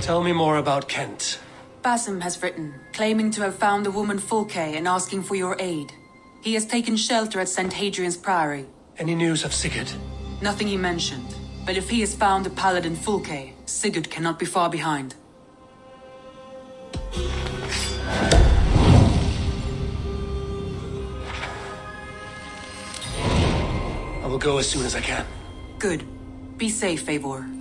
Tell me more about Kent. Basim has written, claiming to have found the woman Fulke and asking for your aid. He has taken shelter at St. Hadrian's Priory. Any news of Sigurd? Nothing he mentioned. But if he has found the paladin Fulke, Sigurd cannot be far behind. I will go as soon as I can. Good. Be safe, Eivor.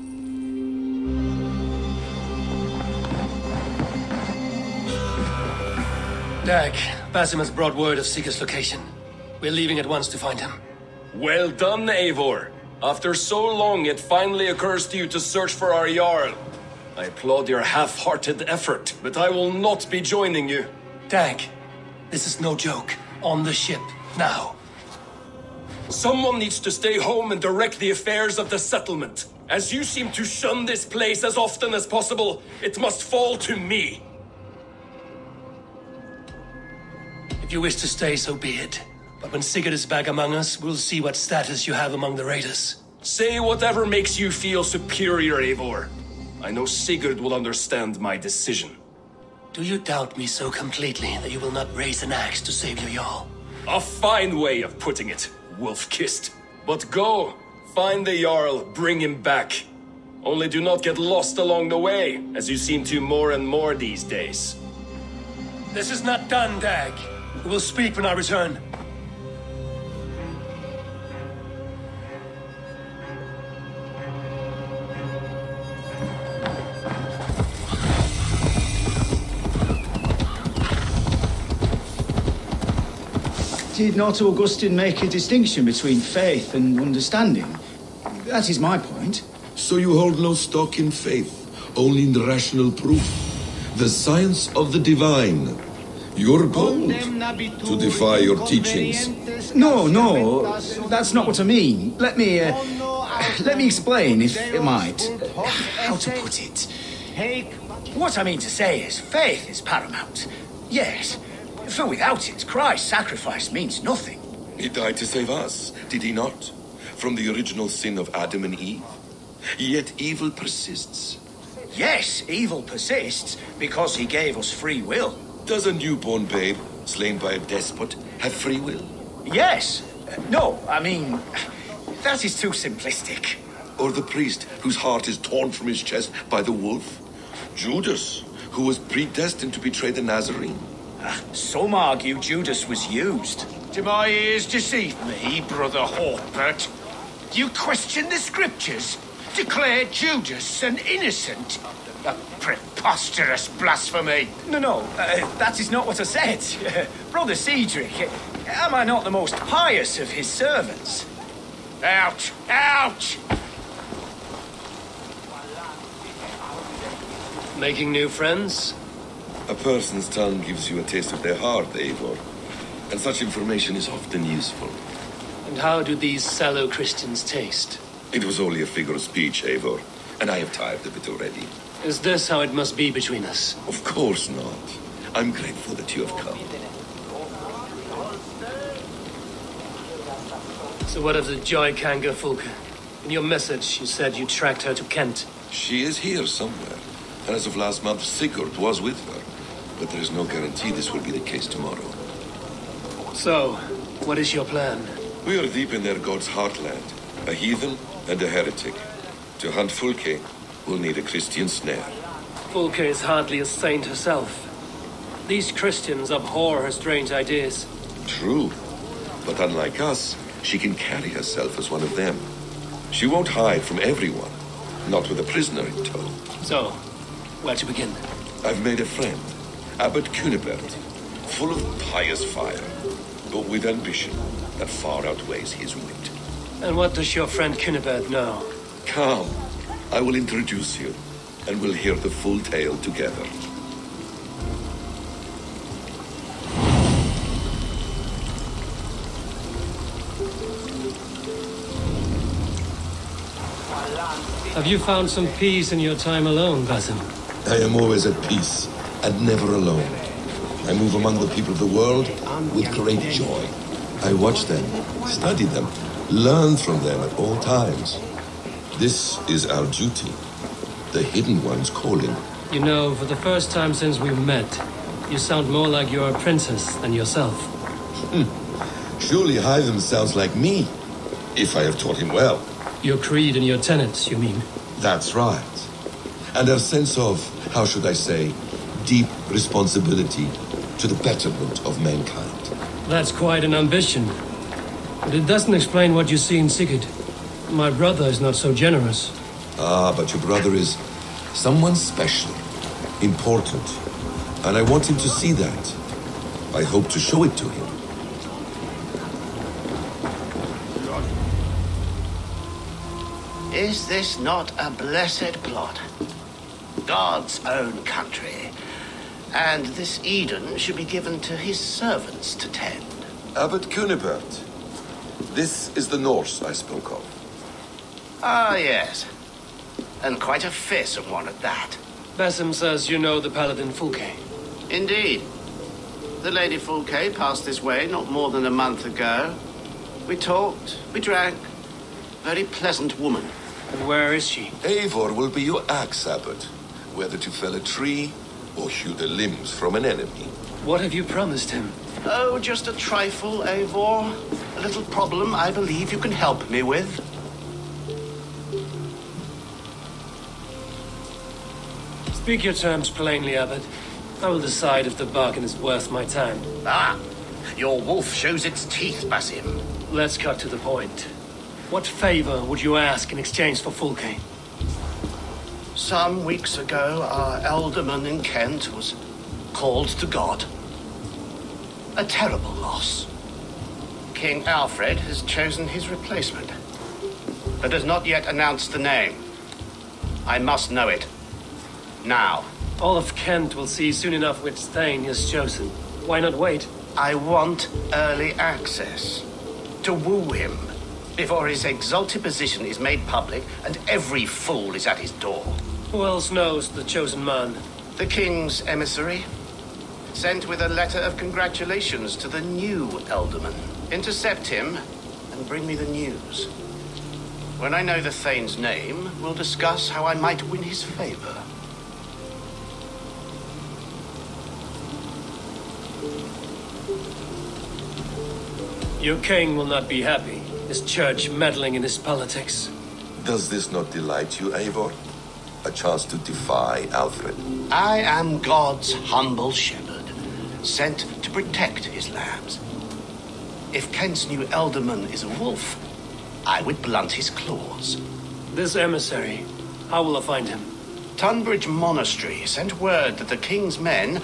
Dag, Basim has brought word of Sigurd's location. We're leaving at once to find him. Well done, Eivor. After so long, it finally occurs to you to search for our Jarl. I applaud your half-hearted effort, but I will not be joining you. Dag, this is no joke. On the ship, now. Someone needs to stay home and direct the affairs of the settlement. As you seem to shun this place as often as possible, it must fall to me. If you wish to stay, so be it. But when Sigurd is back among us, we'll see what status you have among the raiders. Say whatever makes you feel superior, Eivor. I know Sigurd will understand my decision. Do you doubt me so completely that you will not raise an axe to save your Jarl? A fine way of putting it, wolf-kissed. But go, find the Jarl, bring him back. Only do not get lost along the way, as you seem to more and more these days. This is not done, Dag. We will speak when I return. Did not Augustine make a distinction between faith and understanding? That is my point. So you hold no stock in faith, only in the rational proof. The science of the divine. You're bold to defy your teachings. No, that's not what I mean. Let me explain, if it might. How to put it? What I mean to say is, faith is paramount. Yes, for without it, Christ's sacrifice means nothing. He died to save us, did he not? From the original sin of Adam and Eve. Yet evil persists. Yes, evil persists because he gave us free will. Does a newborn babe, slain by a despot, have free will? Yes. No, I mean, that is too simplistic. Or the priest whose heart is torn from his chest by the wolf? Judas, who was predestined to betray the Nazarene? Some argue Judas was used. Do my ears deceive me, Brother Hawkbert? You question the scriptures? Declare Judas an innocent? A preposterous blasphemy! No, that is not what I said. Brother Cedric, am I not the most pious of his servants? Out! Out! Making new friends? A person's tongue gives you a taste of their heart, Eivor. And such information is often useful. And how do these sallow Christians taste? It was only a figure of speech, Eivor. And I have tired of it already. Is this how it must be between us? Of course not. I'm grateful that you have come. So what of the Joy Kanga Fulke? In your message, you said you tracked her to Kent. She is here somewhere. And as of last month, Sigurd was with her. But there is no guarantee this will be the case tomorrow. So, what is your plan? We are deep in their god's heartland. A heathen and a heretic. To hunt Fulke, we'll need a Christian snare. Fulke is hardly a saint herself. These Christians abhor her strange ideas. True. But unlike us, she can carry herself as one of them. She won't hide from everyone. Not with a prisoner in tow. So, where to begin? I've made a friend. Abbot Cunibert. Full of pious fire. But with ambition that far outweighs his wit. And what does your friend Cunibert know? Come. I will introduce you. And we'll hear the full tale together. Have you found some peace in your time alone, Basim? I am always at peace, and never alone. I move among the people of the world with great joy. I watch them, study them, learn from them at all times. This is our duty, the hidden one's calling. You know, for the first time since we met, you sound more like your apprentice than yourself. Surely Hytham sounds like me, if I have taught him well. Your creed and your tenets, you mean? That's right. And a sense of, how should I say, deep responsibility to the betterment of mankind. That's quite an ambition. But it doesn't explain what you see in Sigurd. My brother is not so generous. Ah, but your brother is someone special, important. And I want him to see that. I hope to show it to him. Is this not a blessed plot? God's own country. And this Eden should be given to his servants to tend. Abbot Cunibert. This is the Norse I spoke of. Ah, yes. And quite a fearsome one at that. Basim says you know the paladin Fulke. Indeed. The Lady Fulke passed this way not more than a month ago. We talked, we drank. Very pleasant woman. And where is she? Eivor will be your axe, Abbot. Whether to fell a tree or hew the limbs from an enemy. What have you promised him? Oh, just a trifle, Eivor. A little problem I believe you can help me with. Speak your terms plainly, Abbot. I will decide if the bargain is worth my time. Ah, your wolf shows its teeth, Basim. Let's cut to the point. What favor would you ask in exchange for Fulke? Some weeks ago, our alderman in Kent was called to God. A terrible loss. King Alfred has chosen his replacement, but has not yet announced the name. I must know it. Now. All of Kent will see soon enough which Thane he has chosen. Why not wait? I want early access. To woo him before his exalted position is made public and every fool is at his door. Who else knows the chosen man? The king's emissary, sent with a letter of congratulations to the new alderman. Intercept him and bring me the news. When I know the Thane's name, we'll discuss how I might win his favor. Your king will not be happy. His church meddling in his politics. Does this not delight you, Eivor? A chance to defy Alfred. I am God's humble shepherd, sent to protect his lambs. If Kent's new alderman is a wolf, I would blunt his claws. This emissary, how will I find him? Tunbridge Monastery sent word that the king's men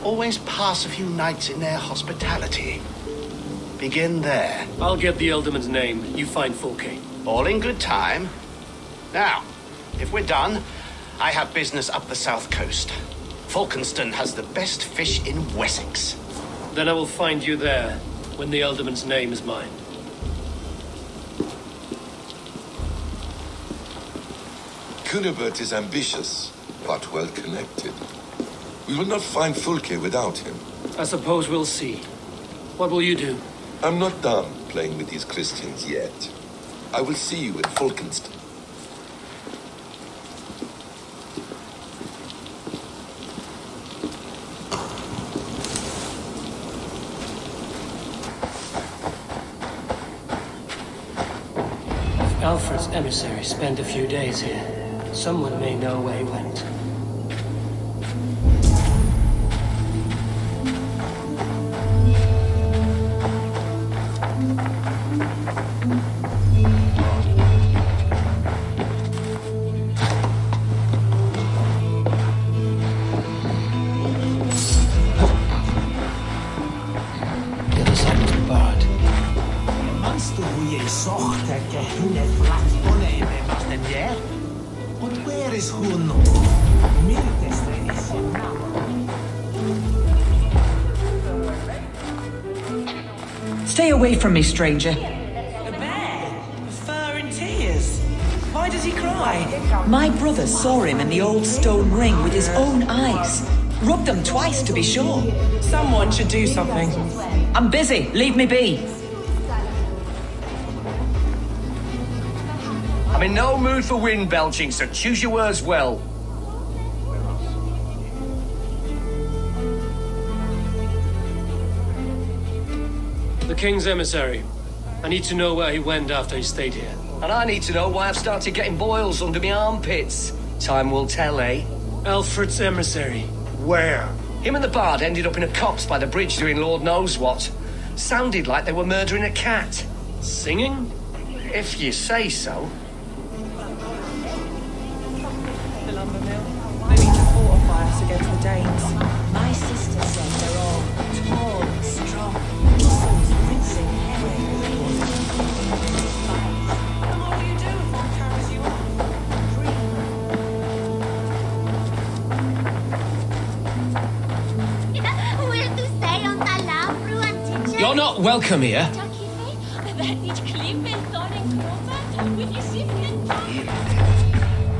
always pass a few nights in their hospitality. Begin there. I'll get the alderman's name. You find Fulke. All in good time. Now, if we're done, I have business up the south coast. Falkenston has the best fish in Wessex. Then I will find you there, when the alderman's name is mine. Cunibert is ambitious, but well connected. We will not find Fulke without him. I suppose we'll see. What will you do? I'm not done playing with these Christians yet. I will see you in Falkenston. If Alfred's emissary spent a few days here, someone may know where he went. Stay away from me, stranger. A bear? Fur and tears? Why does he cry? My brother saw him in the old stone ring with his own eyes. Rubbed them twice to be sure. Someone should do something. I'm busy. Leave me be. I'm in no mood for wind belching, so choose your words well. king's emissary. I need to know where he went after he stayed here. And I need to know why I've started getting boils under my armpits. Time will tell, eh? Alfred's emissary. Where? Him and the bard ended up in a copse by the bridge doing Lord knows what. Sounded like they were murdering a cat. Singing? If you say so. The lumber mill. We need to fortify us against the Danes. My sister said they're all tall and strong. Muscles rinsing heavy. And what will you do if one carries you on? You're not welcome here.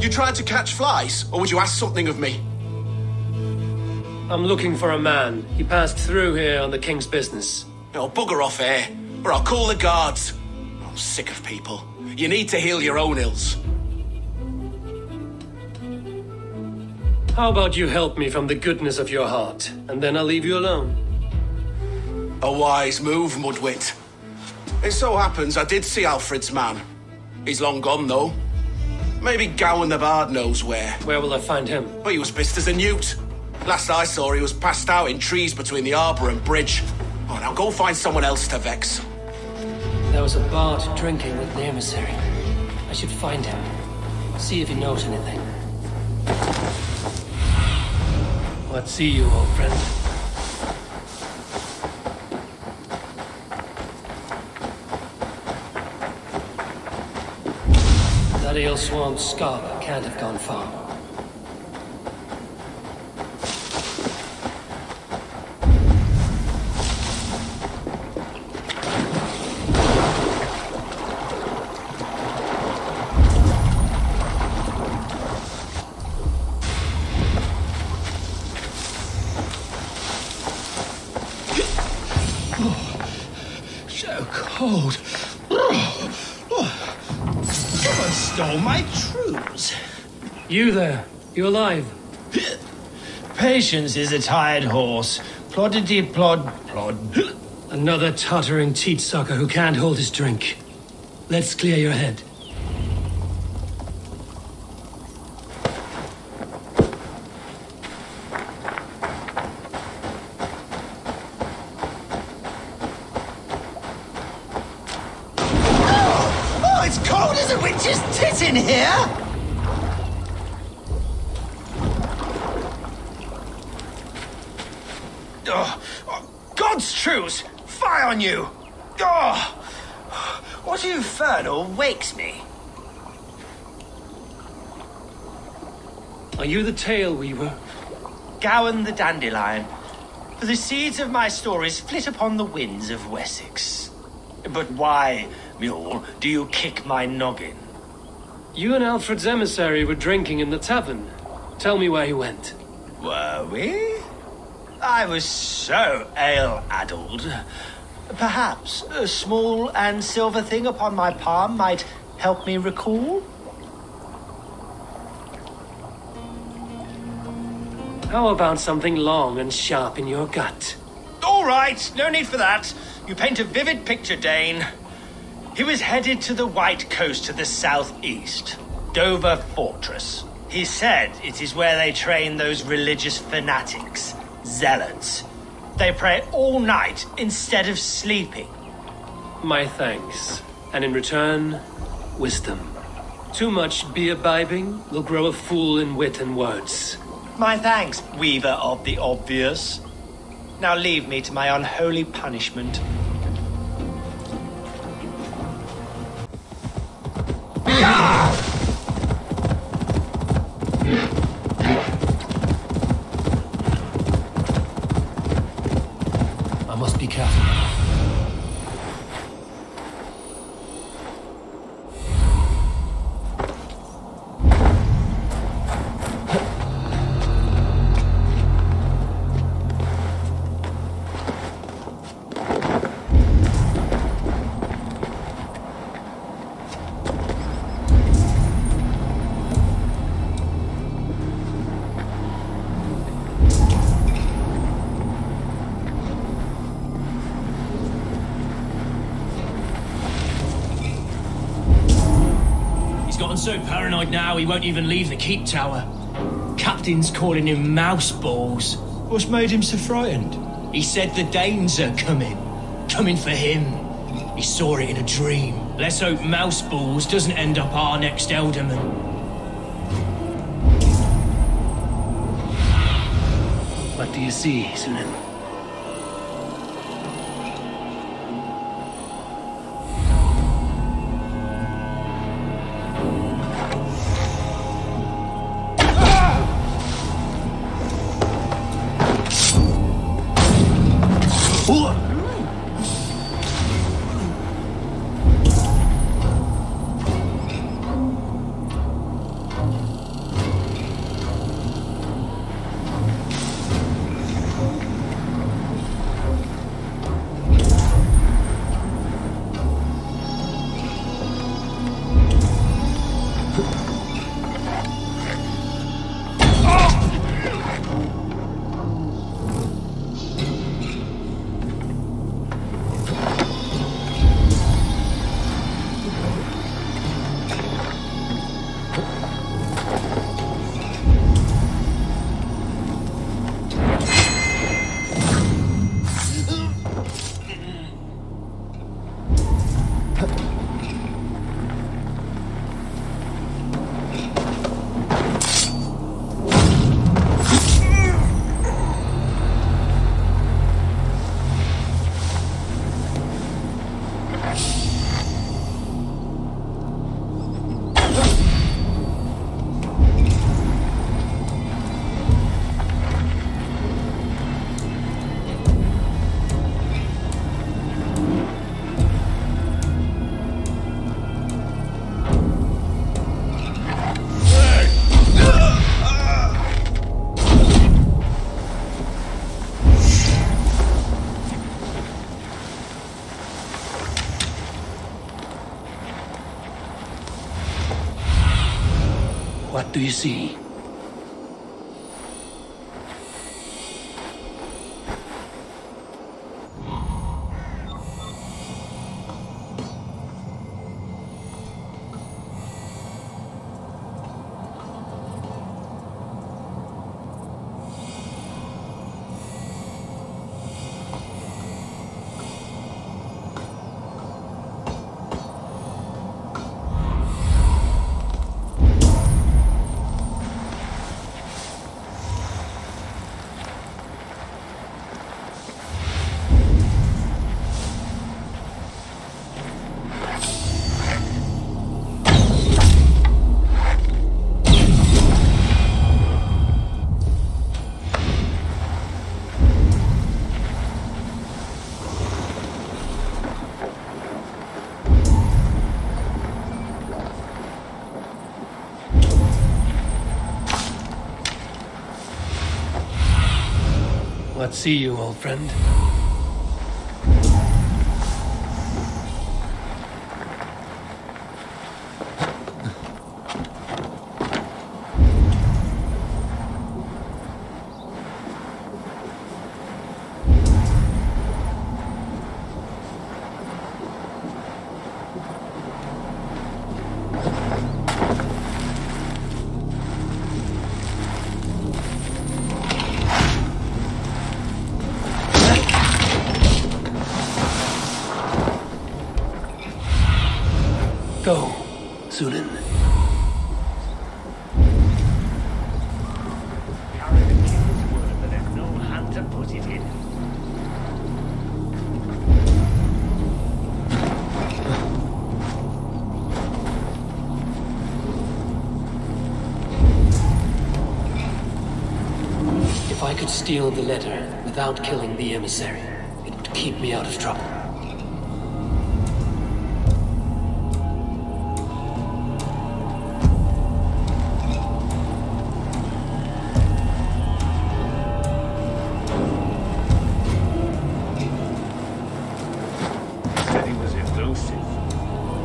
You tried to catch flies, or would you ask something of me? I'm looking for a man. He passed through here on the king's business. Oh, bugger off here, or I'll call the guards. I'm sick of people. You need to heal your own ills. How about you help me from the goodness of your heart, and then I'll leave you alone. A wise move, Mudwit. It so happens I did see Alfred's man. He's long gone, though. Maybe Gowan the Bard knows where. Where will I find him? But he was pissed as a newt. Last I saw, he was passed out in trees between the arbour and bridge. Oh, now go find someone else to vex. There was a bard drinking with the emissary. I should find him. See if he knows anything. What see you, old friend? That ale swamp scarper can't have gone far. So cold. Someone stole my truths. You there? You alive? Patience is a tired horse. Ploddity plod plod. Another tottering teat sucker who can't hold his drink. Let's clear your head. Oh, it's cold as a witch's tit in here! God's truce! Fire on you! What infernal wakes me? Are you the tale weaver? Gowan the Dandelion. For the seeds of my stories flit upon the winds of Wessex. But why, mule, do you kick my noggin? You and Alfred's emissary were drinking in the tavern. Tell me where he went. Were we? I was so ale-addled. Perhaps a small and silver thing upon my palm might help me recall? How about something long and sharp in your gut? All right, no need for that. You paint a vivid picture, Dane. He was headed to the White Coast to the southeast, Dover Fortress. He said it is where they train those religious fanatics, zealots. They pray all night instead of sleeping. My thanks. And in return, wisdom. Too much beer-bibbing will grow a fool in wit and words. My thanks, weaver of the obvious. Now leave me to my unholy punishment. I must be careful. so paranoid now he won't even leave the keep tower. Captain's calling him mouse balls. What's made him so frightened? He said the Danes are coming. Coming for him. He saw it in a dream. Let's hope mouse balls doesn't end up our next alderman. What do you see, Sunan? What do you see? What see you, old friend? Go, Sunan. Carry the king's word, but there's no hand to put it in. If I could steal the letter without killing the emissary, it would keep me out of trouble.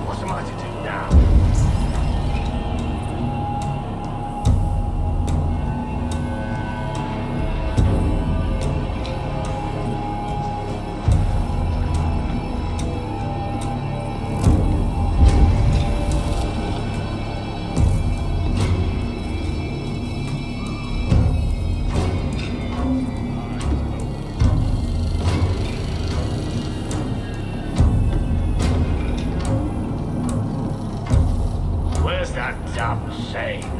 What am I to do now? become sane.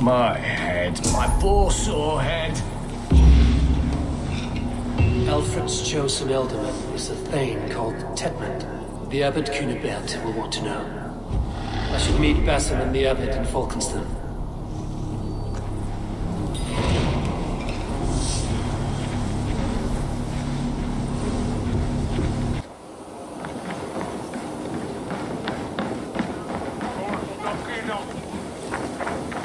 My head, my poor sore head. Alfred's chosen ealdorman is a thane called Tedmund. The Abbot Cunibert will want to know. I should meet Basim and the Abbot in Falkenston.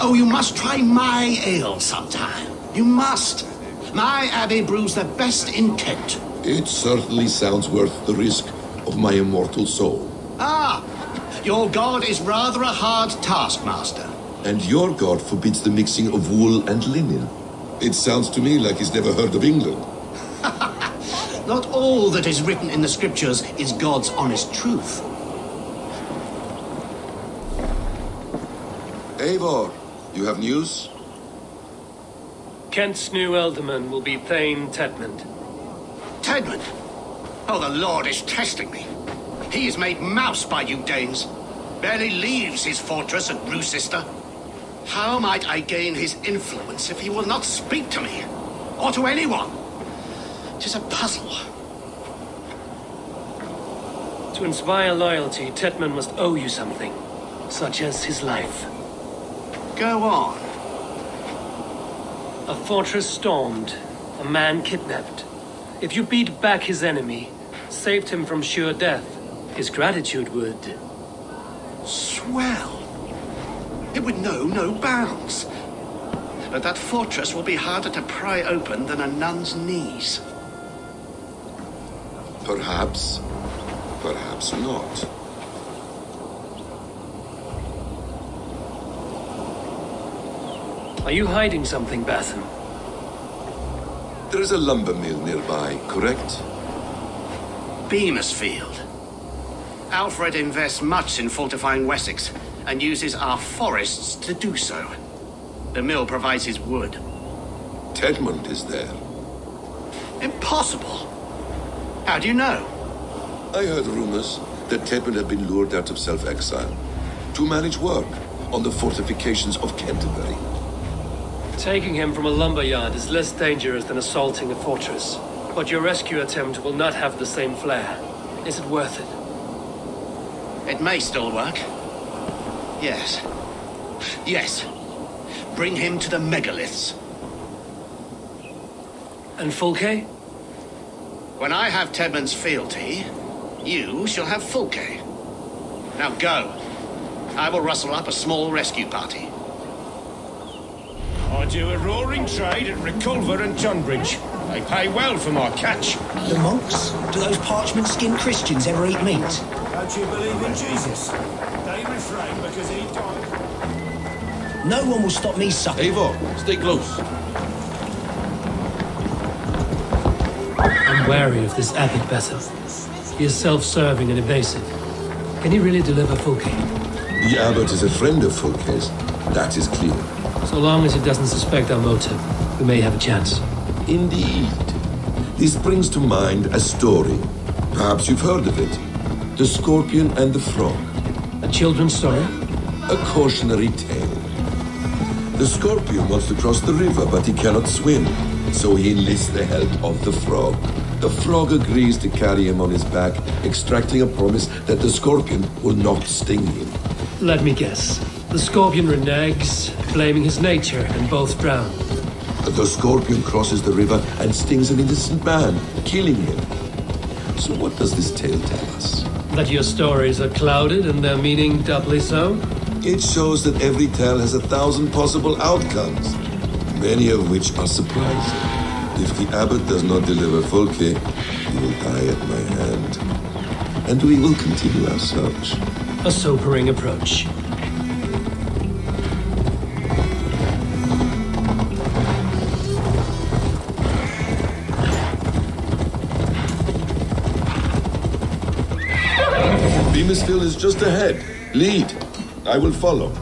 Oh, you must try my ale sometime. You must. My abbey brews the best in Kent. It certainly sounds worth the risk of my immortal soul. Ah, your god is rather a hard taskmaster. And your god forbids the mixing of wool and linen. It sounds to me like he's never heard of England. Not all that is written in the scriptures is God's honest truth. Eivor, you have news? Kent's new ealdorman will be Thane Tedmund. Tedmund? Oh, the Lord is testing me. He is made mouse by you Danes. Barely leaves his fortress at Brucester. How might I gain his influence if he will not speak to me? Or to anyone? 'Tis a puzzle. To inspire loyalty, Tedmund must owe you something, such as his life. Go on. A fortress stormed, a man kidnapped. If you beat back his enemy, saved him from sure death, his gratitude would... Swell. It would know no bounds. But that fortress will be harder to pry open than a nun's knees. Perhaps. Perhaps not. Are you hiding something, Basim? There is a lumber mill nearby, correct? Beamisfield. Alfred invests much in fortifying Wessex, and uses our forests to do so. The mill provides his wood. Tedmund is there. Impossible! How do you know? I heard rumors that Tedmund had been lured out of self-exile to manage work on the fortifications of Canterbury. Taking him from a lumberyard is less dangerous than assaulting a fortress. But your rescue attempt will not have the same flair. Is it worth it? It may still work. Yes. Yes. Bring him to the megaliths. And Fulke? When I have Tedmund's fealty, you shall have Fulke. Now go. I will rustle up a small rescue party. I do a roaring trade at Reculver and Tunbridge. They pay well for my catch. The monks? Do those parchment-skinned Christians ever eat meat? Don't you believe in Jesus? They refrain because he died. No one will stop me sucking. Eivor, stay close. I'm wary of this Abbot Basim. He is self-serving and evasive. Can he really deliver Fulke? The Abbot is a friend of Fulke's. That is clear. So long as he doesn't suspect our motive, we may have a chance. Indeed. This brings to mind a story. Perhaps you've heard of it. The Scorpion and the Frog. A children's story? A cautionary tale. The Scorpion wants to cross the river, but he cannot swim. So he enlists the help of the Frog. The Frog agrees to carry him on his back, extracting a promise that the Scorpion will not sting him. Let me guess. The Scorpion reneges, blaming his nature, and both drown. The Scorpion crosses the river and stings an innocent man, killing him. So what does this tale tell us? That your stories are clouded and their meaning doubly so? It shows that every tale has 1,000 possible outcomes, many of which are surprising. If the Abbot does not deliver Fulke, he will die at my hand. And we will continue our search. A sobering approach. Grimmisville is just ahead. Lead. I will follow.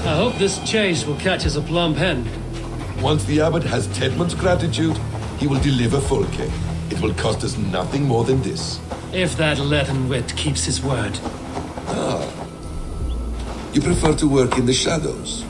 I hope this chase will catch us a plump hen. Once the Abbot has Tedmund's gratitude, he will deliver Fulke. It will cost us nothing more than this. If that leaden wit keeps his word. Ah. You prefer to work in the shadows?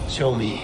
Show me.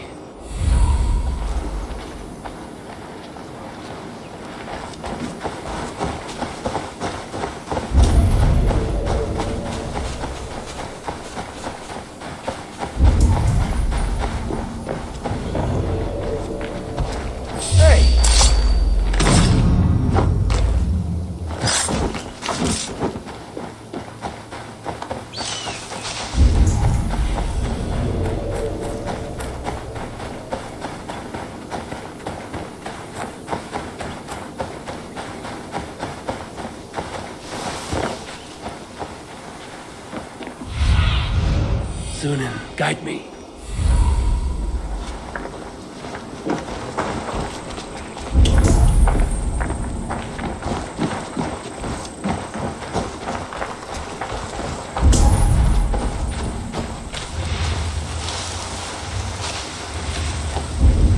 Sunan, guide me.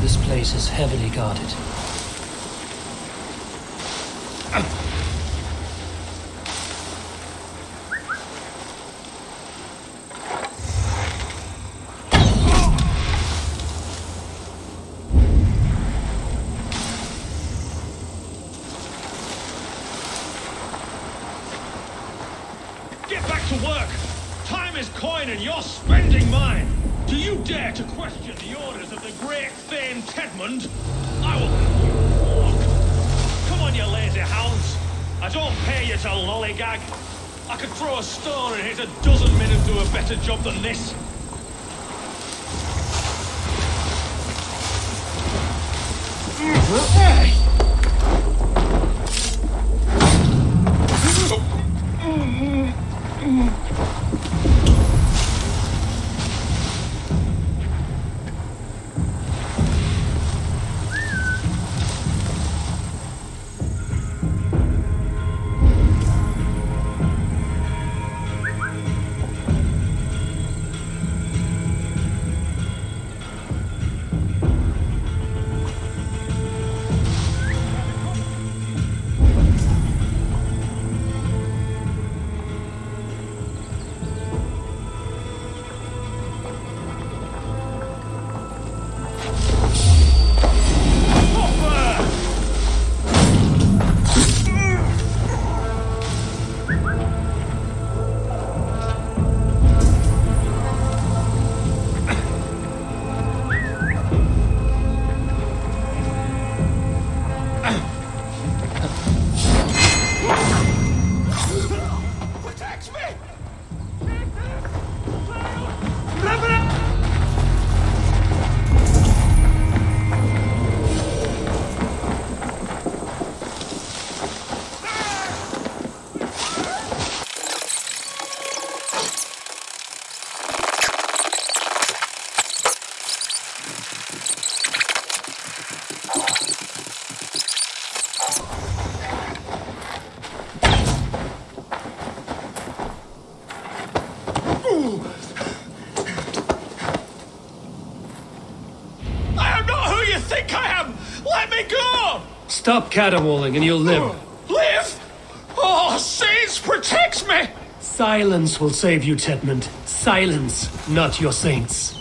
This place is heavily guarded. Get back to work! Time is coin and you're spending mine! Do you dare to question the orders of the great Thane Tedmund? I will have you walk! Come on, you lazy hounds! I don't pay you to lollygag! I could throw a stone and hit a dozen men who do a better job than this! Stop caterwauling and you'll live. Live? Oh, saints, protect me! Silence will save you, Tedmund. Silence, not your saints.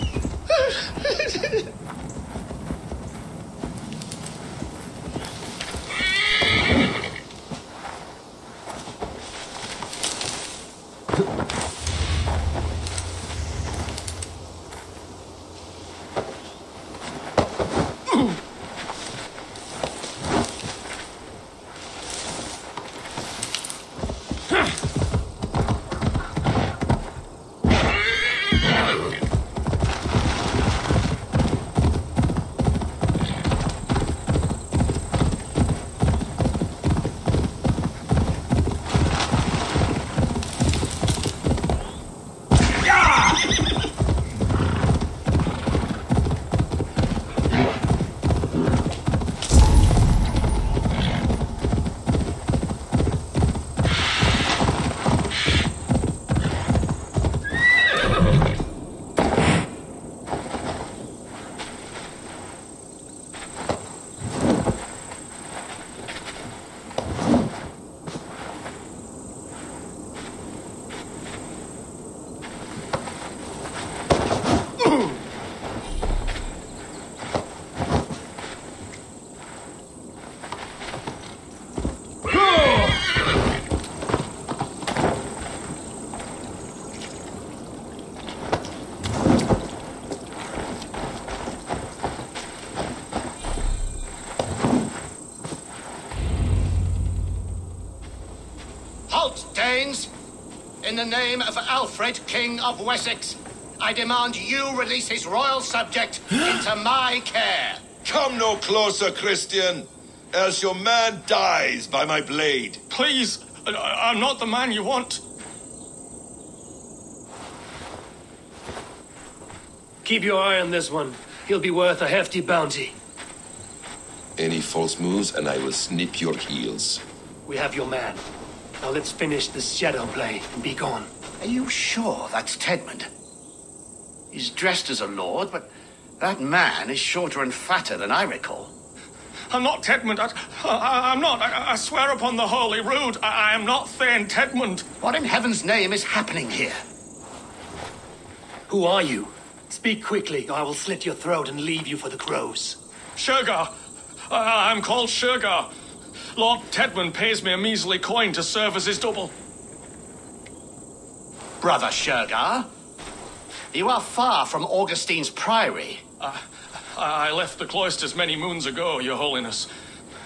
Danes, in the name of Alfred, King of Wessex, I demand you release his royal subject into my care. Come no closer, Christian, else your man dies by my blade. Please, I'm not the man you want. Keep your eye on this one. He'll be worth a hefty bounty. Any false moves and I will snip your heels. We have your man. Now let's finish this shadow play and be gone. Are you sure that's Tedmund? He's dressed as a lord, but that man is shorter and fatter than I recall. I'm not Tedmund. I'm not. I swear upon the Holy Rood, I am not Thane Tedmund. What in heaven's name is happening here? Who are you? Speak quickly, or I will slit your throat and leave you for the crows. Shergar. I'm called Shergar. Lord Tedmund pays me a measly coin to serve as his double. Brother Shergar, you are far from Augustine's priory. I left the cloisters many moons ago, Your Holiness.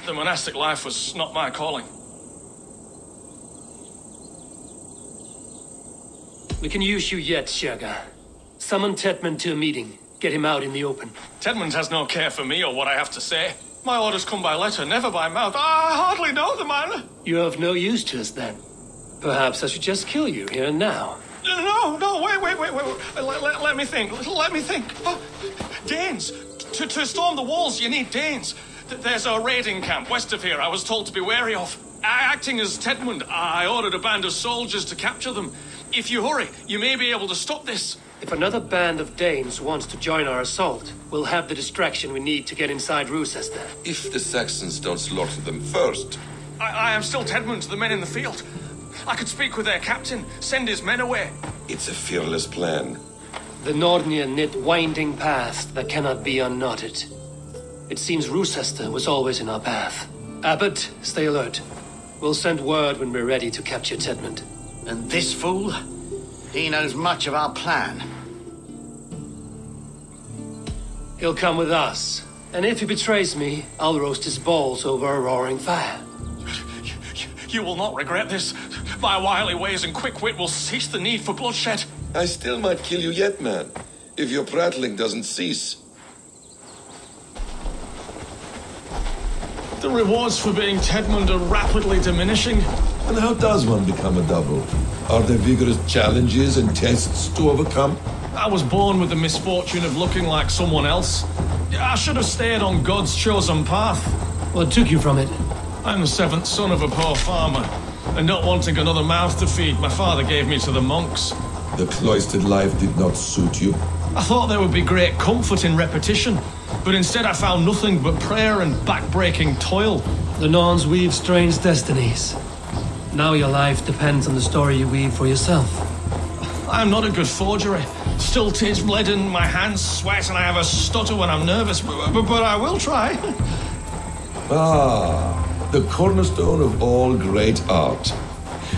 The monastic life was not my calling. We can use you yet, Shergar. Summon Tedmund to a meeting. Get him out in the open. Tedmund has no care for me or what I have to say. My orders come by letter, never by mouth. I hardly know the man. You're of no use to us, then. Perhaps I should just kill you here and now. No, wait. Let me think. Oh, Danes. To storm the walls, you need Danes. There's a raiding camp west of here I was told to be wary of. Acting as Tedmund, I ordered a band of soldiers to capture them. If you hurry, you may be able to stop this. If another band of Danes wants to join our assault, we'll have the distraction we need to get inside Rochester. If the Saxons don't slaughter them first. I am still Tedmund to the men in the field. I could speak with their captain, send his men away. It's a fearless plan. The Nordnir knit winding paths that cannot be unknotted. It seems Rochester was always in our path. Abbot, stay alert. We'll send word when we're ready to capture Tedmund. And this fool? He knows much of our plan. He'll come with us. And if he betrays me, I'll roast his balls over a roaring fire. You will not regret this. My wily ways and quick wit will cease the need for bloodshed. I still might kill you yet, man, if your prattling doesn't cease. The rewards for being Tedmund are rapidly diminishing. And how does one become a double? Are there vigorous challenges and tests to overcome? I was born with the misfortune of looking like someone else. I should have stayed on God's chosen path. What took you from it? I'm the seventh son of a poor farmer, and not wanting another mouth to feed, my father gave me to the monks. The cloistered life did not suit you. I thought there would be great comfort in repetition, but instead I found nothing but prayer and back-breaking toil. The Norns weave strange destinies. Now your life depends on the story you weave for yourself. I'm not a good forgery. Still tis leaden, my hands sweat, and I have a stutter when I'm nervous, but I will try. The cornerstone of all great art.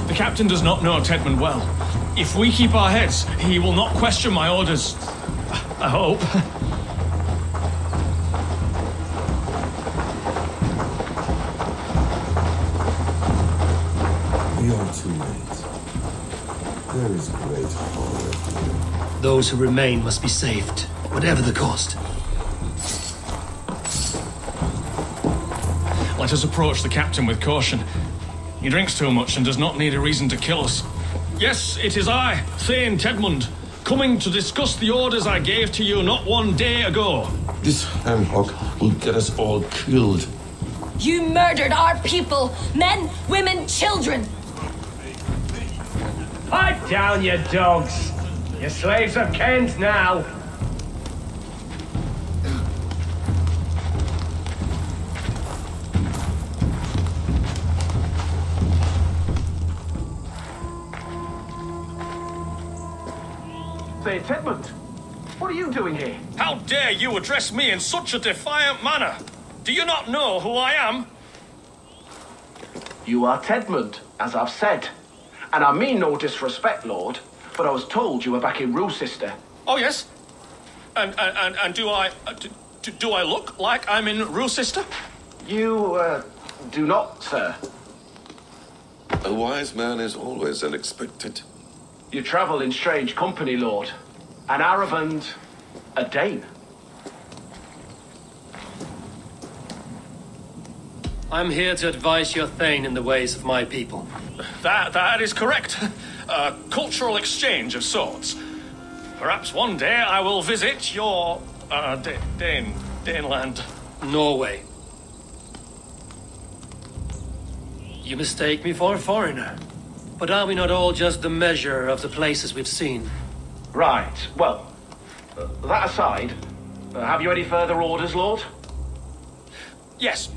The captain does not know Tedmund well. If we keep our heads, he will not question my orders. I hope. We are too late. There is great horror here. Those who remain must be saved, whatever the cost. Let us approach the captain with caution. He drinks too much and does not need a reason to kill us. Yes, it is I, Thane Tedmund, coming to discuss the orders I gave to you not one day ago. This hamhock will get us all killed. You murdered our people, men, women, children. Pipe down, you dogs. Your slaves are Ken's now. Say, Tedmund, what are you doing here? How dare you address me in such a defiant manner? Do you not know who I am? You are Tedmund, as I've said. And I mean no disrespect, Lord, but I was told you were back in Rochester. Oh, yes? And do I look like I'm in Rochester? You, do not, sir. A wise man is always unexpected. You travel in strange company, Lord. An Arab and a Dane. I'm here to advise your Thane in the ways of my people. That is correct. A cultural exchange of sorts. Perhaps one day I will visit your, Daneland. Norway. You mistake me for a foreigner. But are we not all just the measure of the places we've seen? Right. Well, that aside, have you any further orders, Lord? Yes.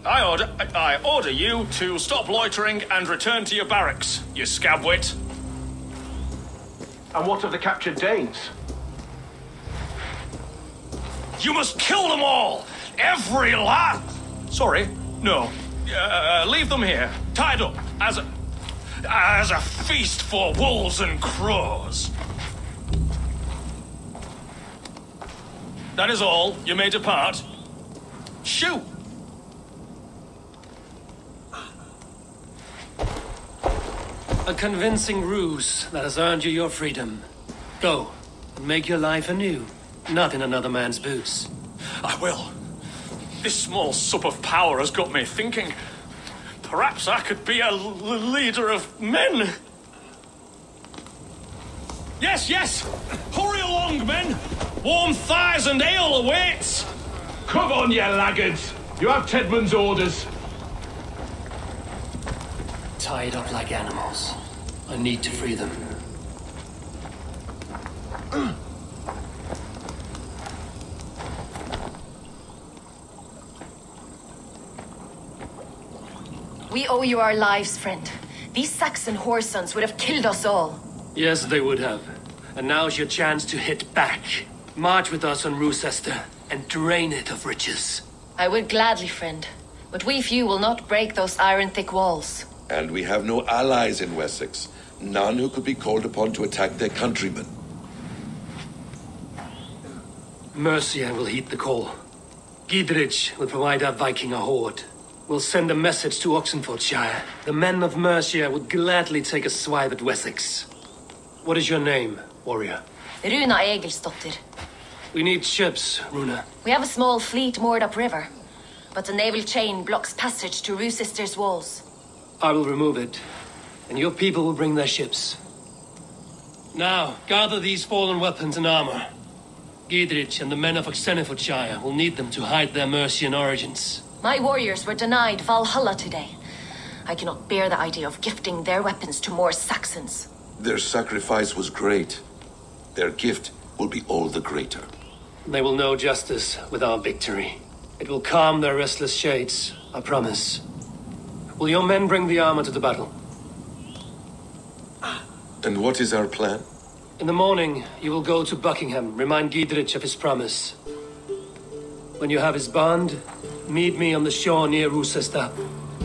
I order you to stop loitering and return to your barracks, you scabwit. And what of the captured Danes? You must kill them all! Every last... Sorry, no. Leave them here, tied up, as a feast for wolves and crows. That is all. You may depart. Shoot! A convincing ruse that has earned you your freedom. Go, and make your life anew, not in another man's boots. I will. This small sup of power has got me thinking. Perhaps I could be a leader of men. Yes! Hurry along, men! Warm thighs and ale awaits! Come on, you laggards! You have Tedmund's orders. Tied up like animals. I need to free them. We owe you our lives, friend. These Saxon whoresons would have killed us all. Yes, they would have. And now's your chance to hit back. March with us on Rochester and drain it of riches. I would gladly, friend. But we few will not break those iron-thick walls. And we have no allies in Wessex. None who could be called upon to attack their countrymen. Mercia will heed the call. Gidrich will provide our Viking a horde. We'll send a message to Oxenfordshire. The men of Mercia would gladly take a swipe at Wessex. What is your name, warrior? Runa Egilsdotter. We need ships, Runa. We have a small fleet moored upriver, but the naval chain blocks passage to Rochester's walls. I will remove it, and your people will bring their ships. Now, gather these fallen weapons and armor. Gidrich and the men of Oxenfordshire will need them to hide their Mercian origins. My warriors were denied Valhalla today. I cannot bear the idea of gifting their weapons to more Saxons. Their sacrifice was great. Their gift will be all the greater. They will know justice with our victory. It will calm their restless shades, I promise. Will your men bring the armor to the battle? And what is our plan? In the morning, you will go to Buckingham, remind Gidrich of his promise. When you have his bond, meet me on the shore near Rochester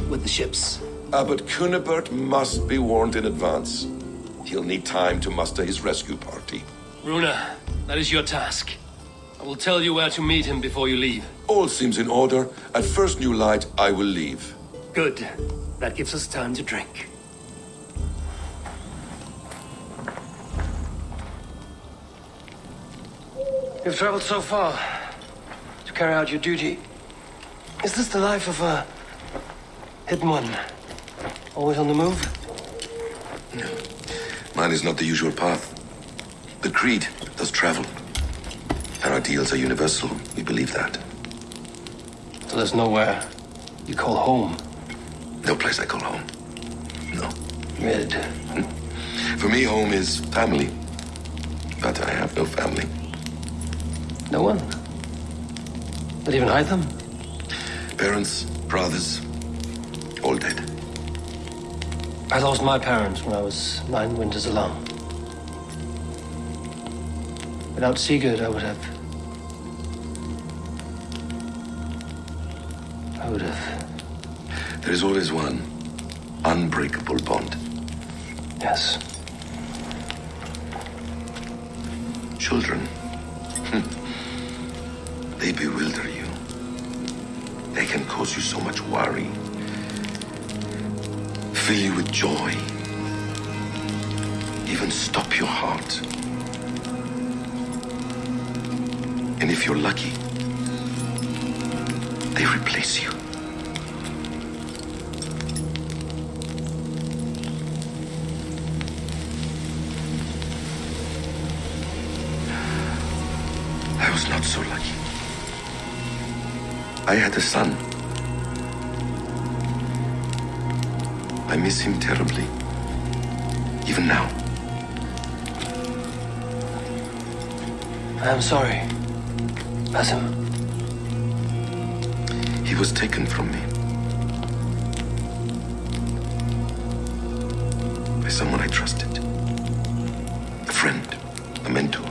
with the ships. Abbot Cunibert must be warned in advance. He'll need time to muster his rescue party. Runa, that is your task. I will tell you where to meet him before you leave. All seems in order. At first new light, I will leave. Good. That gives us time to drink. You've traveled so far to carry out your duty. Is this the life of a hidden one? Always on the move? No. Mine is not the usual path. The creed does travel. Our ideals are universal. We believe that. So there's nowhere you call home? No place I call home. No. Mid. For me, home is family. But I have no family. No one? Not even hide them? Parents, brothers, all dead. I lost my parents when I was 9 winters alone. Without Sigurd, I would have... There is always one unbreakable bond. Yes. Children. They bewilder you. They can cause you so much worry. fill you with joy, even stop your heart. And if you're lucky, they replace you. I was not so lucky. I had a son. I miss him terribly, even now. I'm sorry, Basim. He was taken from me by someone I trusted. A friend, a mentor.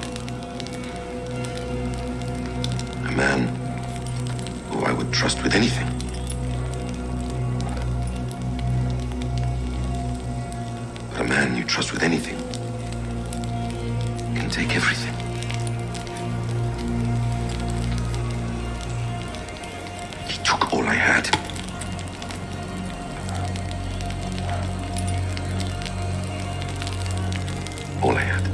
A man who I would trust with anything. But a man you trust with anything can take everything. He took all I had. All I had.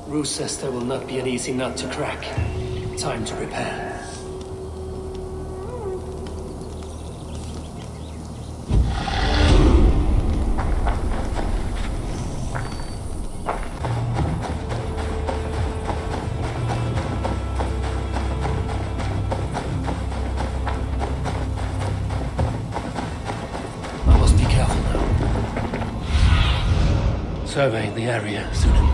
Roos says there will not be an easy nut to crack. Time to prepare. I must be careful now. Survey the area soon.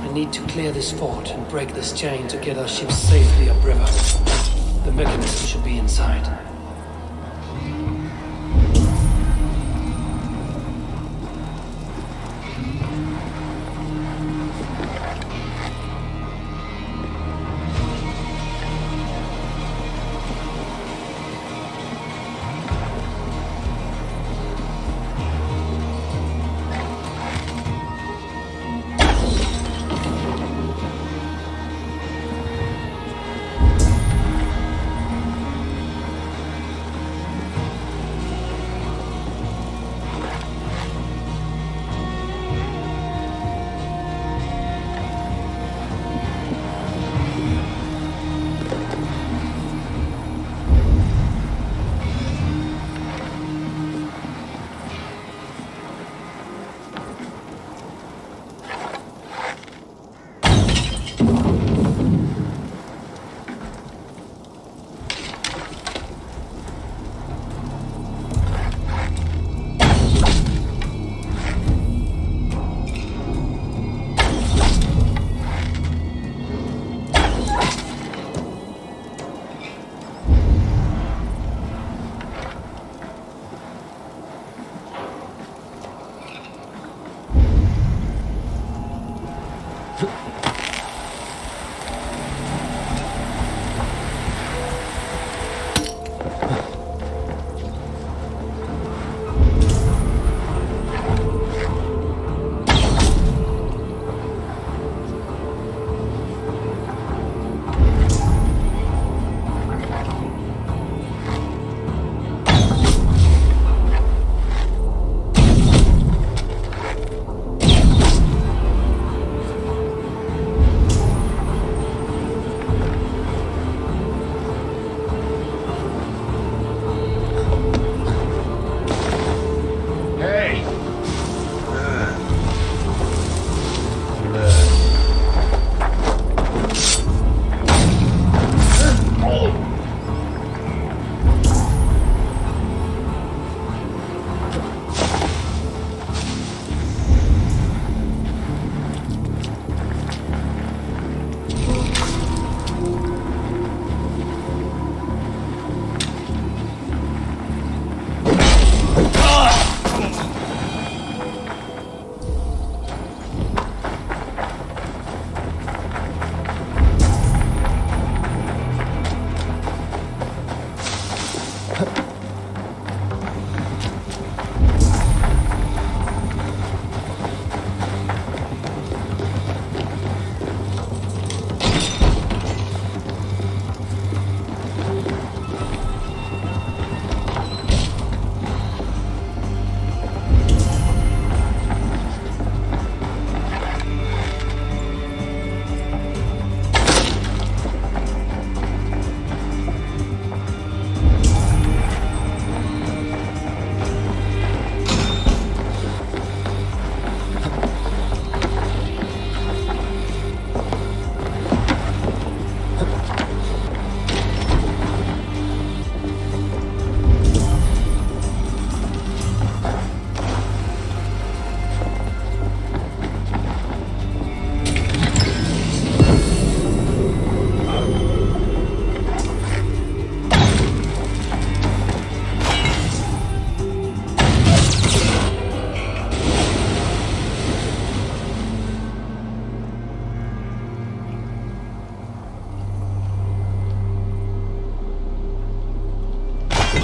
I need to clear this fort and break this chain to get our ships safely upriver. The mechanism should be inside.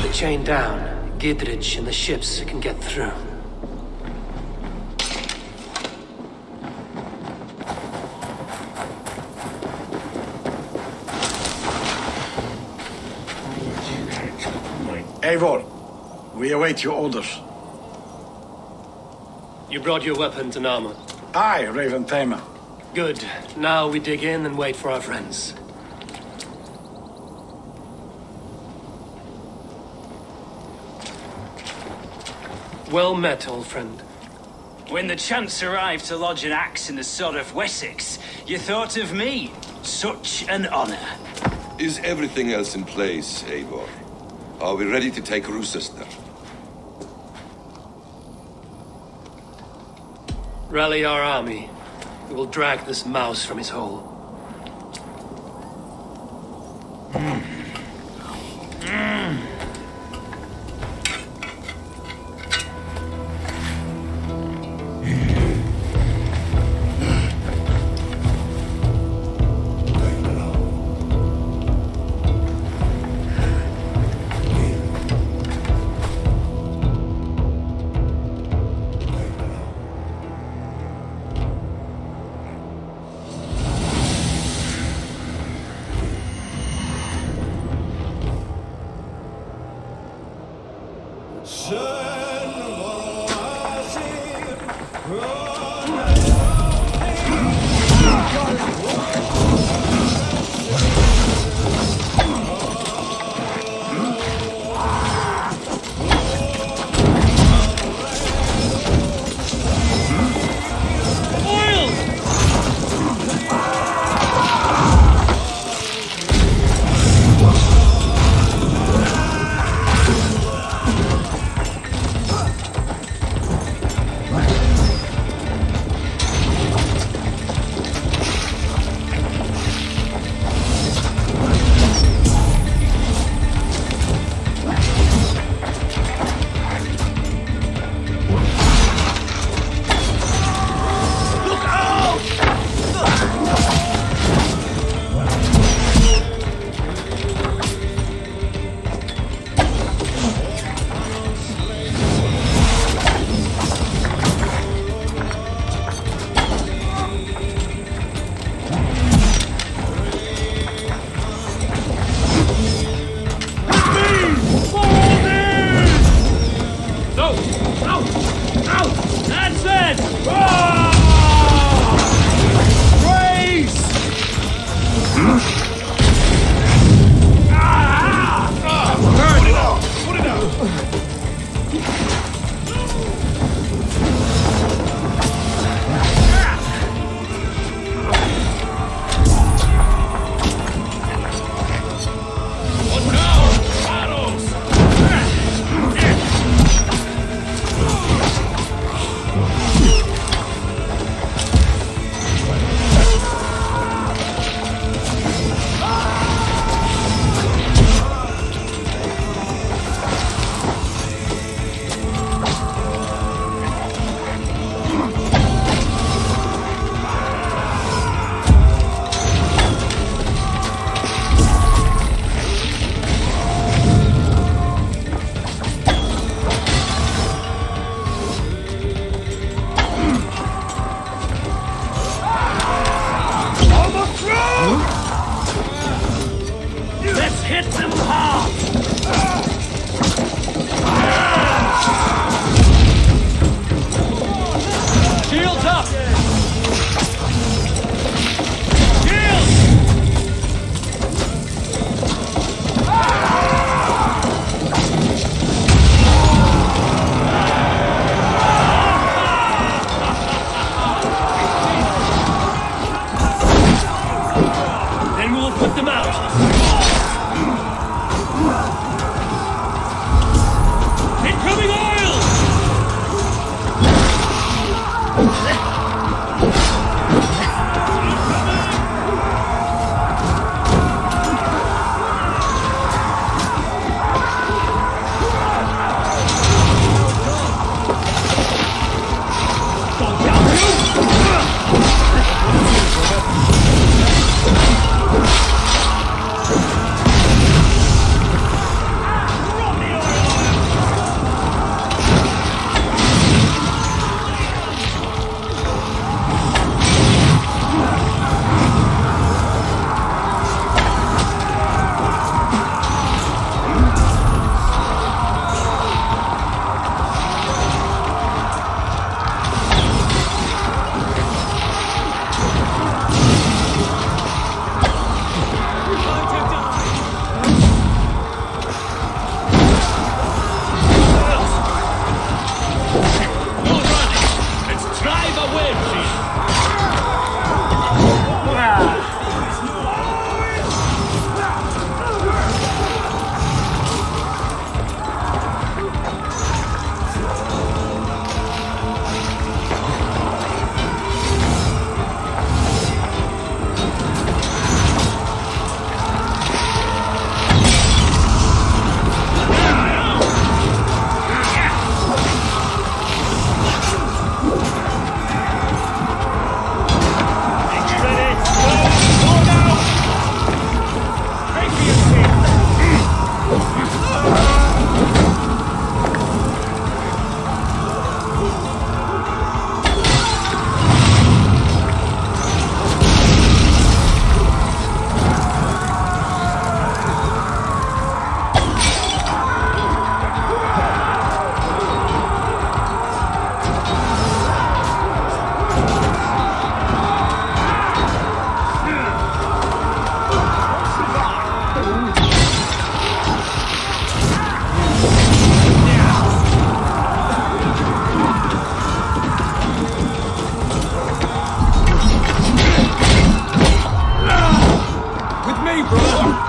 the chain down, Gidrich and the ships can get through. Eivor, we await your orders. You brought your weapons and armor? Aye, Raven Tamer. Good. Now we dig in and wait for our friends. Well met, old friend. When the chance arrived to lodge an axe in the sod of Wessex, you thought of me. Such an honor. Is everything else in place, Eivor? Are we ready to take Rochester? Rally our army. We will drag this mouse from his hole.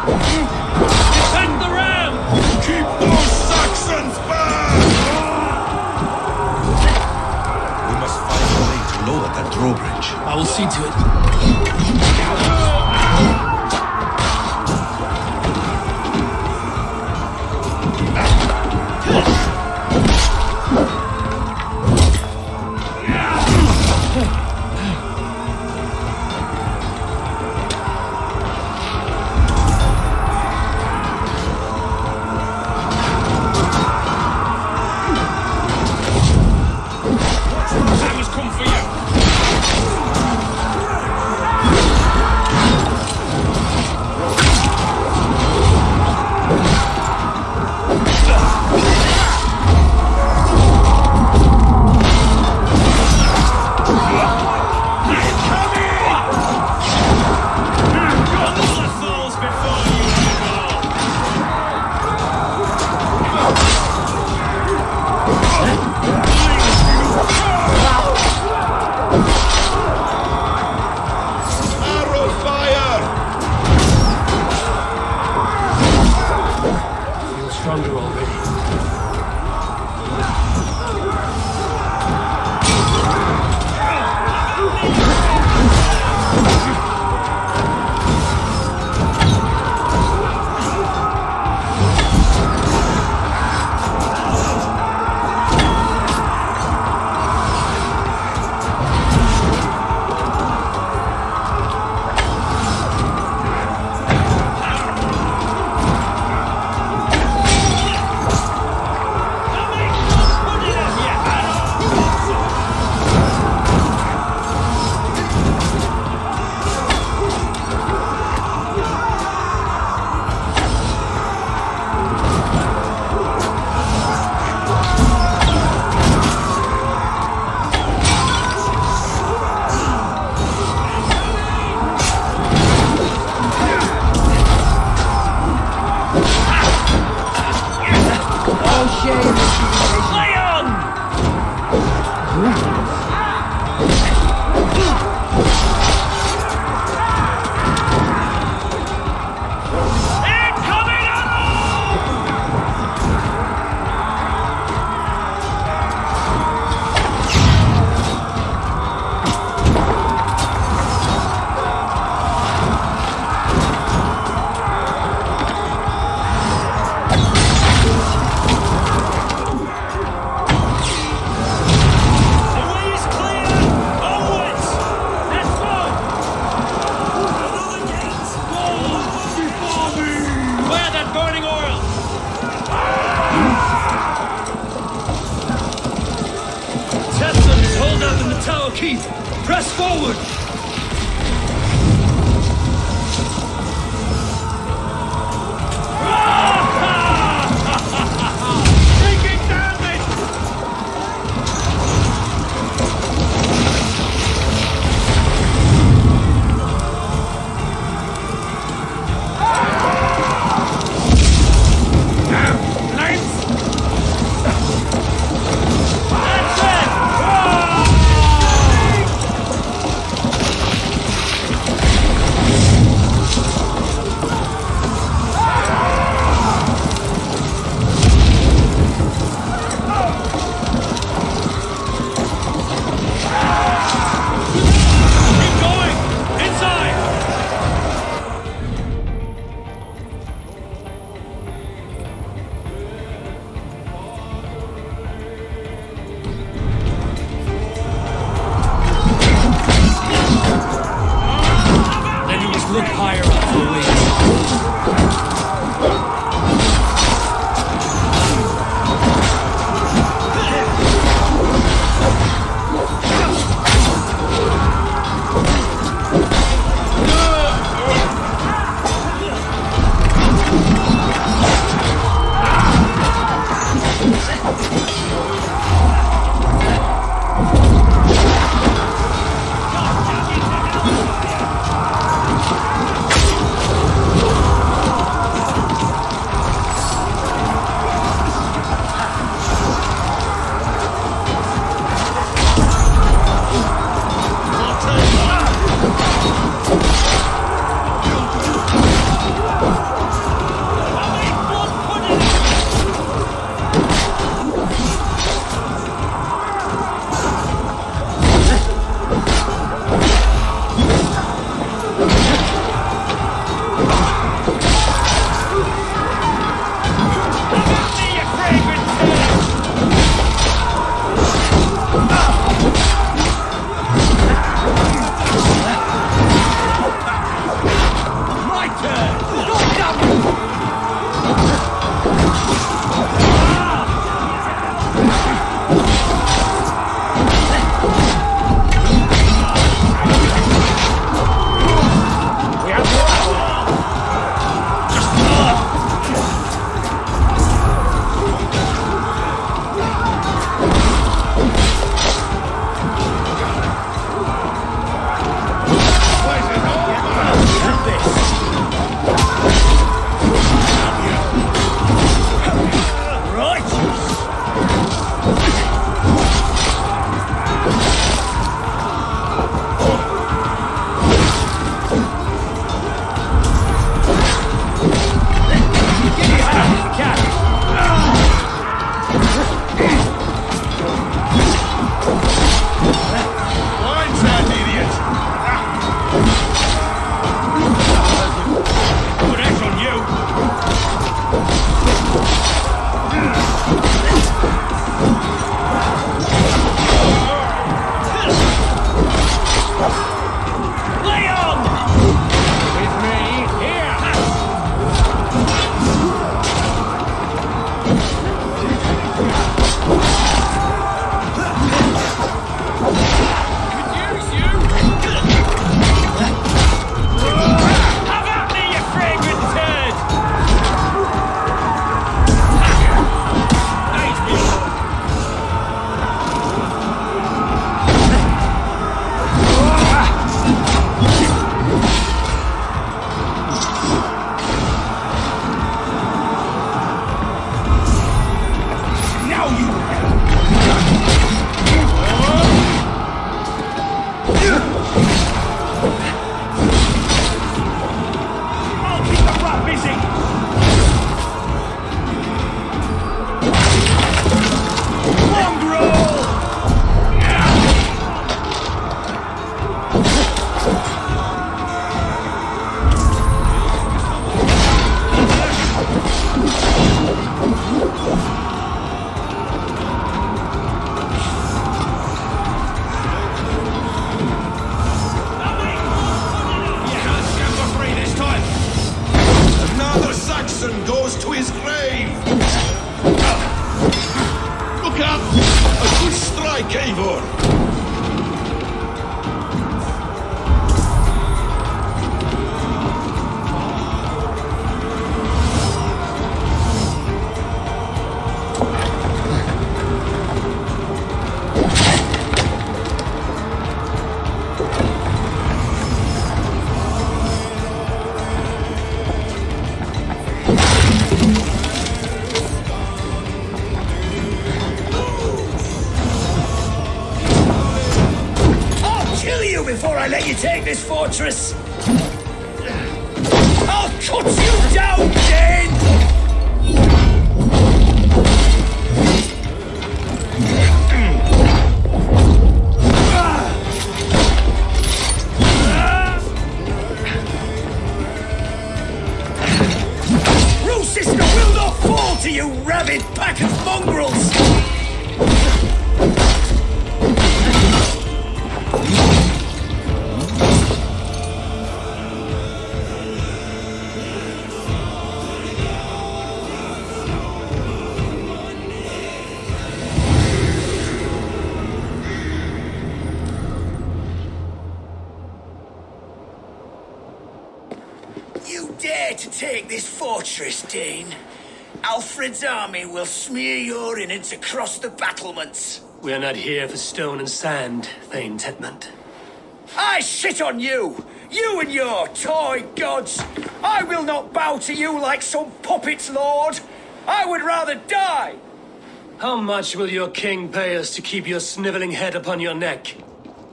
Defend the ram! Keep those Saxons back! We must find a way to lower that drawbridge. I will see to it. Keep! Press forward! Taking damage! take this fortress? I'll cut you down, Dane! Sister will not fall to you, rabid pack of mongrels! You dare to take this fortress, Dane? Alfred's army will smear your innards across the battlements. We are not here for stone and sand, Thane Tedmund. I shit on you! You and your toy gods! I will not bow to you like some puppet's lord! I would rather die! How much will your king pay us to keep your snivelling head upon your neck?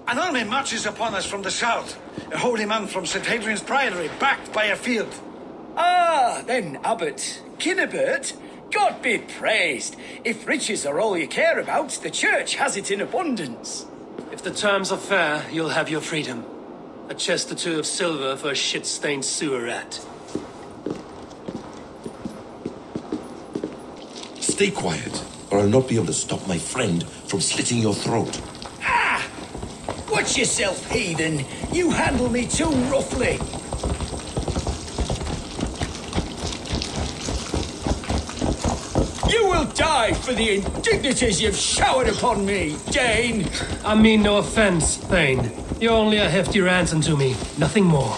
An army marches upon us from the south. A holy man from St. Hadrian's Priory, backed by a field. Ah, then, Abbot. Kinnebert, God be praised. If riches are all you care about, the church has it in abundance. If the terms are fair, you'll have your freedom. A chest or two of silver for a shit-stained sewer rat. Stay quiet, or I'll not be able to stop my friend from slitting your throat. Ah! Watch yourself, heathen. You handle me too roughly. You will die for the indignities you've showered upon me, Dane! I mean no offense, Thane. You're only a hefty ransom to me, nothing more.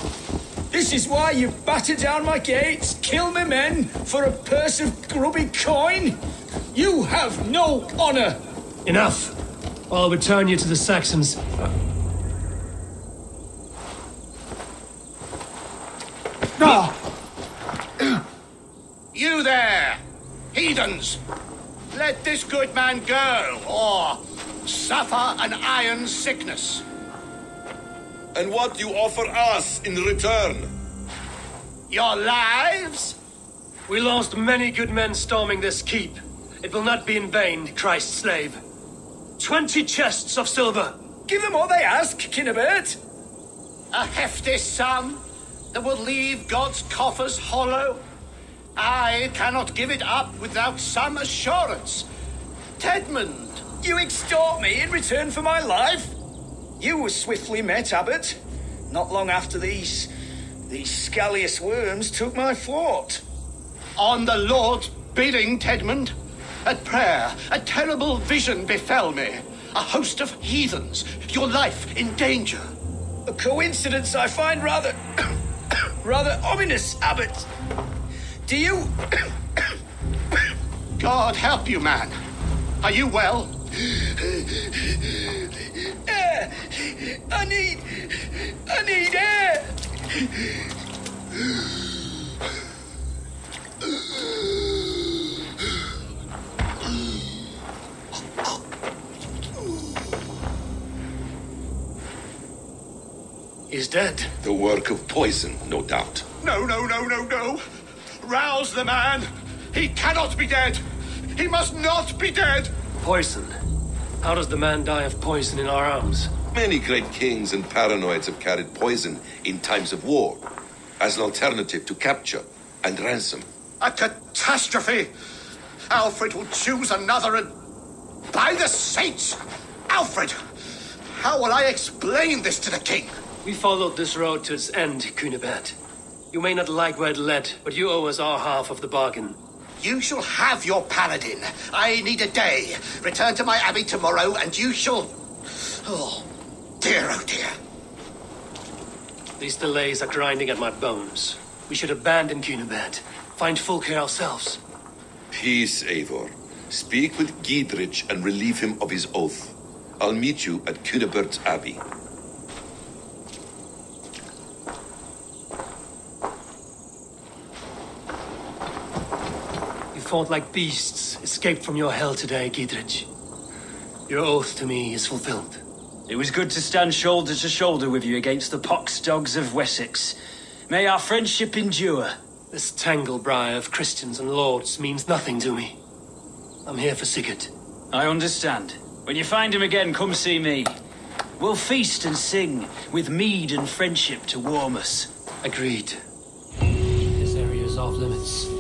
This is why you batter down my gates, kill my men, for a purse of grubby coin? You have no honor! Enough! I'll return you to the Saxons. You there! Heathens! Let this good man go, or suffer an iron sickness. And what you offer us in return? Your lives? We lost many good men storming this keep. It will not be in vain, Christ's slave. 20 chests of silver. Give them all they ask, Kinnebert. A hefty sum that will leave God's coffers hollow. I cannot give it up without some assurance. Tedmund! You extort me in return for my life? You were swiftly met, Abbot. Not long after these scallious worms took my fort. On the Lord's bidding, Tedmund. At prayer, a terrible vision befell me. A host of heathens, your life in danger. A coincidence I find rather ominous, Abbot. Do you... God help you, man. Are you well? Air! I need air! He's dead. The work of poison, no doubt. No. Rouse the man. He cannot be dead. He must not be dead. Poison? How does the man die of poison in our arms? Many great kings and paranoids have carried poison in times of war, as an alternative to capture and ransom. A catastrophe! Alfred will choose another and... By the saints! Alfred! How will I explain this to the king? We followed this road to its end, Cunibert. You may not like where it led, but you owe us our half of the bargain. You shall have your paladin. I need a day. Return to my abbey tomorrow, and you shall... Oh dear. These delays are grinding at my bones. We should abandon Cunibert. Find Fulke ourselves. Peace, Eivor. Speak with Giedrich and relieve him of his oath. I'll meet you at Cunibert's Abbey. You fought like beasts, escaped from your hell today, Giedrich. Your oath to me is fulfilled. It was good to stand shoulder to shoulder with you against the pox dogs of Wessex. May our friendship endure. This tangle-briar of Christians and lords means nothing to me. I'm here for Sigurd. I understand. When you find him again, come see me. We'll feast and sing, with mead and friendship to warm us. Agreed. This area is off limits.